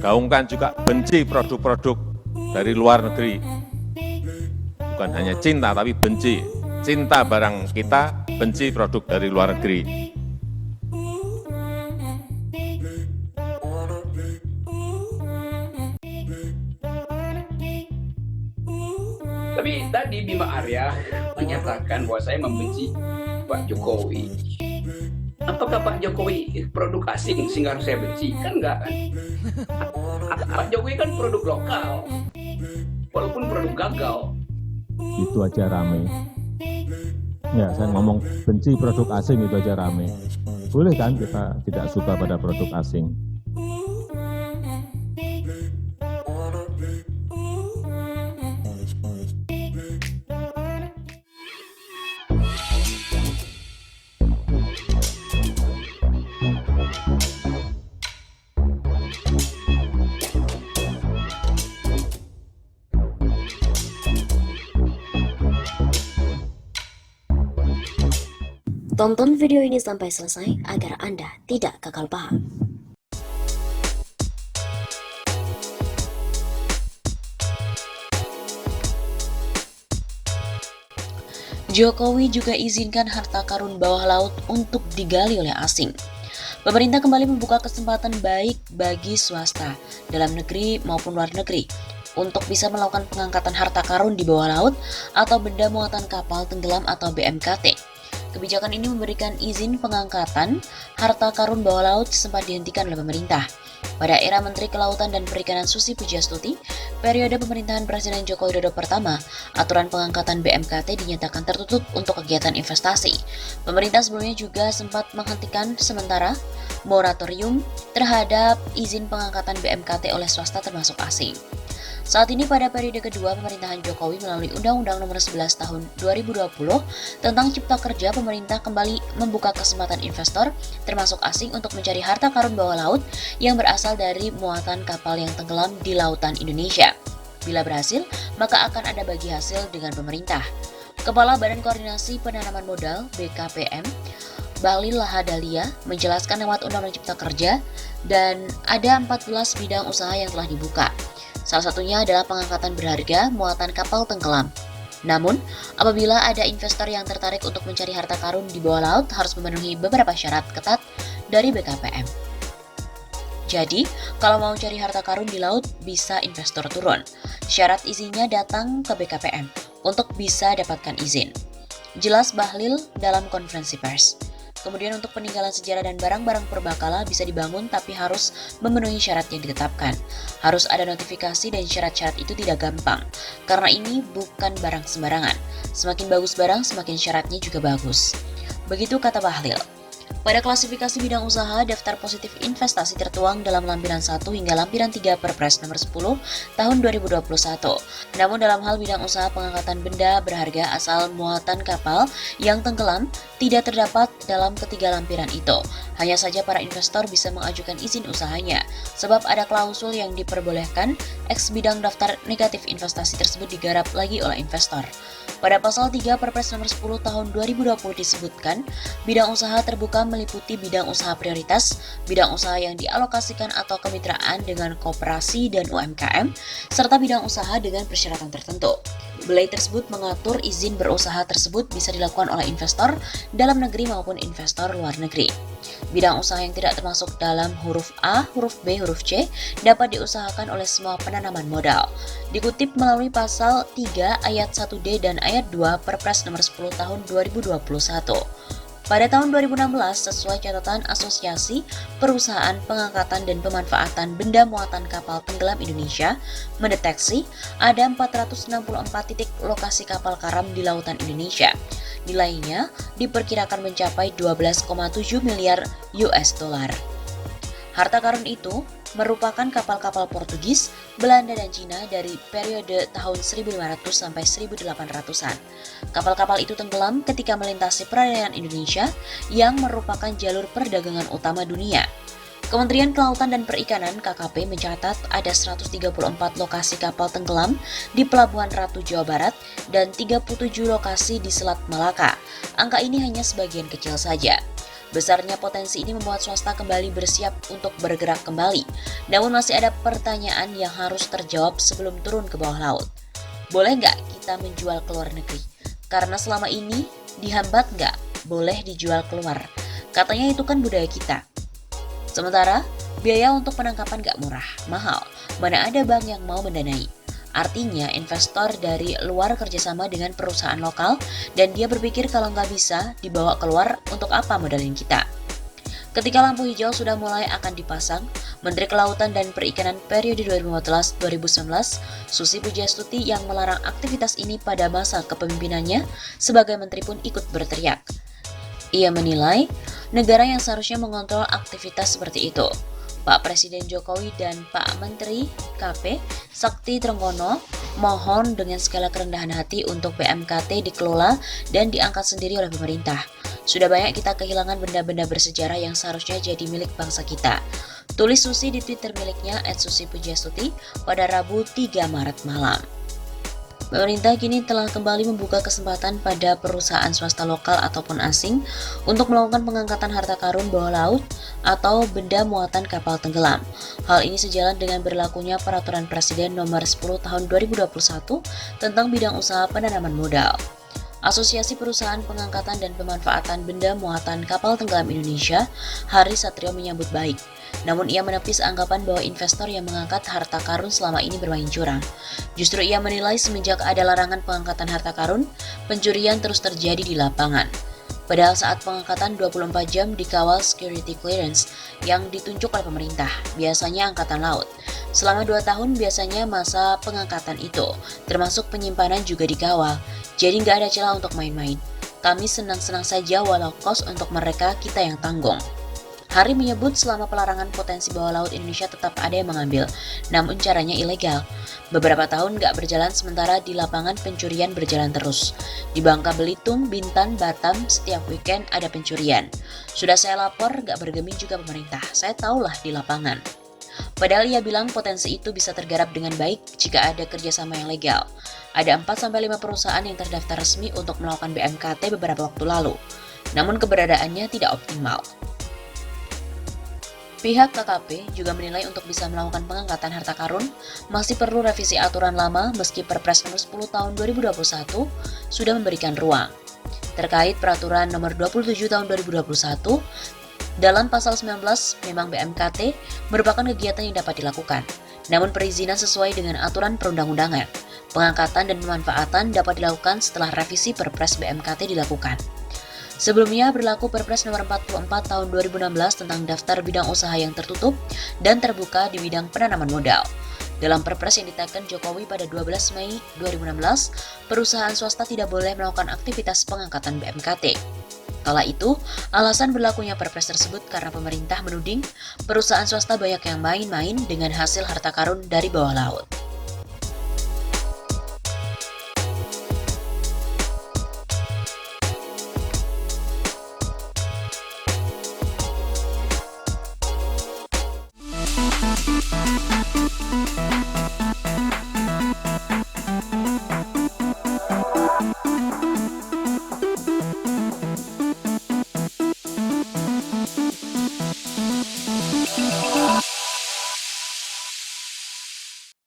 gaungkan juga benci produk-produk dari luar negeri. Bukan hanya cinta, tapi benci. Cinta barang kita, benci produk dari luar negeri. Tapi tadi Bima Arya menyatakan bahwa saya membenci Pak Jokowi. Apakah Pak Jokowi produk asing sehingga harus saya benci? Kan enggak kan? Pak Jokowi kan produk lokal, walaupun produk gagal. Itu aja rame. Ya, saya ngomong benci produk asing itu aja rame. Boleh kan kita tidak suka pada produk asing? Tonton video ini sampai selesai agar Anda tidak gagal paham. Jokowi juga izinkan harta karun bawah laut untuk digali oleh asing. Pemerintah kembali membuka kesempatan baik bagi swasta, dalam negeri maupun luar negeri, untuk bisa melakukan pengangkatan harta karun di bawah laut atau benda muatan kapal tenggelam atau BMKT. Kebijakan ini memberikan izin pengangkatan harta karun bawah laut sempat dihentikan oleh pemerintah. Pada era Menteri Kelautan dan Perikanan Susi Pujiastuti, periode pemerintahan Presiden Joko Widodo pertama, aturan pengangkatan BMKT dinyatakan tertutup untuk kegiatan investasi. Pemerintah sebelumnya juga sempat menghentikan sementara moratorium terhadap izin pengangkatan BMKT oleh swasta termasuk asing. Saat ini pada periode kedua pemerintahan Jokowi melalui Undang-Undang Nomor 11 Tahun 2020 tentang Cipta Kerja, pemerintah kembali membuka kesempatan investor termasuk asing untuk mencari harta karun bawah laut yang berasal dari muatan kapal yang tenggelam di lautan Indonesia. Bila berhasil, maka akan ada bagi hasil dengan pemerintah. Kepala Badan Koordinasi Penanaman Modal (BKPM) Bahlil Lahadalia menjelaskan lewat Undang-Undang Cipta Kerja dan ada 14 bidang usaha yang telah dibuka. Salah satunya adalah pengangkatan berharga muatan kapal tenggelam. Namun, apabila ada investor yang tertarik untuk mencari harta karun di bawah laut harus memenuhi beberapa syarat ketat dari BKPM. Jadi, kalau mau cari harta karun di laut, bisa investor turun. Syarat izinnya datang ke BKPM untuk bisa dapatkan izin. Jelas Bahlil dalam konferensi pers. Kemudian untuk peninggalan sejarah dan barang-barang purbakala bisa dibangun tapi harus memenuhi syarat yang ditetapkan. Harus ada notifikasi dan syarat-syarat itu tidak gampang, karena ini bukan barang sembarangan. Semakin bagus barang, semakin syaratnya juga bagus. Begitu kata Bahlil. Pada klasifikasi bidang usaha, daftar positif investasi tertuang dalam lampiran 1 hingga lampiran 3 Perpres nomor 10 tahun 2021. Namun dalam hal bidang usaha pengangkatan benda berharga asal muatan kapal yang tenggelam tidak terdapat dalam ketiga lampiran itu. Hanya saja para investor bisa mengajukan izin usahanya, sebab ada klausul yang diperbolehkan eks bidang daftar negatif investasi tersebut digarap lagi oleh investor. Pada pasal 3 Perpres nomor 10 tahun 2020 disebutkan, bidang usaha terbuka meliputi bidang usaha prioritas, bidang usaha yang dialokasikan atau kemitraan dengan koperasi dan UMKM, serta bidang usaha dengan persyaratan tertentu. Belai tersebut mengatur izin berusaha tersebut bisa dilakukan oleh investor dalam negeri maupun investor luar negeri. Bidang usaha yang tidak termasuk dalam huruf A, huruf B, huruf C dapat diusahakan oleh semua penanaman modal. Dikutip melalui pasal 3 ayat 1D dan ayat 2 Perpres nomor 10 tahun 2021. Pada tahun 2016, sesuai catatan Asosiasi Perusahaan Pengangkatan dan Pemanfaatan Benda Muatan Kapal Tenggelam Indonesia, mendeteksi ada 464 titik lokasi kapal karam di lautan Indonesia. Nilainya diperkirakan mencapai 12,7 miliar US dollar. Harta karun itu merupakan kapal-kapal Portugis, Belanda, dan Cina dari periode tahun 1500 sampai 1800-an. Kapal-kapal itu tenggelam ketika melintasi perairan Indonesia yang merupakan jalur perdagangan utama dunia. Kementerian Kelautan dan Perikanan (KKP) mencatat ada 134 lokasi kapal tenggelam di Pelabuhan Ratu Jawa Barat dan 37 lokasi di Selat Malaka. Angka ini hanya sebagian kecil saja. Besarnya potensi ini membuat swasta kembali bersiap untuk bergerak kembali. Namun masih ada pertanyaan yang harus terjawab sebelum turun ke bawah laut. Boleh nggak kita menjual ke luar negeri? Karena selama ini dihambat nggak boleh dijual keluar. Katanya itu kan budaya kita. Sementara biaya untuk penangkapan nggak murah, mahal. Mana ada bank yang mau mendanai. Artinya investor dari luar kerjasama dengan perusahaan lokal dan dia berpikir kalau nggak bisa dibawa keluar, untuk apa modalin kita. Ketika lampu hijau sudah mulai akan dipasang, Menteri Kelautan dan Perikanan periode 2015-2019, Susi Pujiastuti yang melarang aktivitas ini pada masa kepemimpinannya sebagai menteri pun ikut berteriak. Ia menilai negara yang seharusnya mengontrol aktivitas seperti itu. Pak Presiden Jokowi dan Pak Menteri KP Sakti Trenggono mohon dengan segala kerendahan hati untuk BMKT dikelola dan diangkat sendiri oleh pemerintah. Sudah banyak kita kehilangan benda-benda bersejarah yang seharusnya jadi milik bangsa kita. Tulis Susi di Twitter miliknya @susi_pujiastuti pada Rabu 3 Maret malam. Pemerintah kini telah kembali membuka kesempatan pada perusahaan swasta lokal ataupun asing untuk melakukan pengangkatan harta karun bawah laut atau benda muatan kapal tenggelam. Hal ini sejalan dengan berlakunya Peraturan Presiden Nomor 10 Tahun 2021 tentang bidang usaha penanaman modal. Asosiasi Perusahaan Pengangkatan dan Pemanfaatan Benda Muatan Kapal Tenggelam Indonesia, Hari Satrio menyambut baik. Namun ia menepis anggapan bahwa investor yang mengangkat harta karun selama ini bermain curang. Justru ia menilai semenjak ada larangan pengangkatan harta karun, pencurian terus terjadi di lapangan. Padahal saat pengangkatan 24 jam dikawal security clearance yang ditunjuk oleh pemerintah, biasanya angkatan laut. Selama 2 tahun biasanya masa pengangkatan itu, termasuk penyimpanan juga dikawal. Jadi nggak ada celah untuk main-main. Kami senang-senang saja walau kos untuk mereka kita yang tanggung. Hari menyebut selama pelarangan potensi bawah laut Indonesia tetap ada yang mengambil, namun caranya ilegal. Beberapa tahun nggak berjalan sementara di lapangan pencurian berjalan terus. Di Bangka Belitung, Bintan, Batam, setiap weekend ada pencurian. Sudah saya lapor, nggak bergeming juga pemerintah. Saya tahulah di lapangan. Padahal ia bilang potensi itu bisa tergarap dengan baik jika ada kerjasama yang legal. Ada 4-5 perusahaan yang terdaftar resmi untuk melakukan BMKT beberapa waktu lalu. Namun keberadaannya tidak optimal. Pihak KKP juga menilai untuk bisa melakukan pengangkatan harta karun masih perlu revisi aturan lama meski Perpres nomor 10 tahun 2021 sudah memberikan ruang. Terkait peraturan nomor 27 tahun 2021, dalam pasal 19 memang BMKT merupakan kegiatan yang dapat dilakukan. Namun perizinan sesuai dengan aturan perundang-undangan. Pengangkatan dan pemanfaatan dapat dilakukan setelah revisi Perpres BMKT dilakukan. Sebelumnya berlaku Perpres nomor 44 tahun 2016 tentang daftar bidang usaha yang tertutup dan terbuka di bidang penanaman modal. Dalam Perpres yang ditekan Jokowi pada 12 Mei 2016, perusahaan swasta tidak boleh melakukan aktivitas pengangkatan BMKT. Kala itu, alasan berlakunya Perpres tersebut karena pemerintah menuding perusahaan swasta banyak yang main-main dengan hasil harta karun dari bawah laut.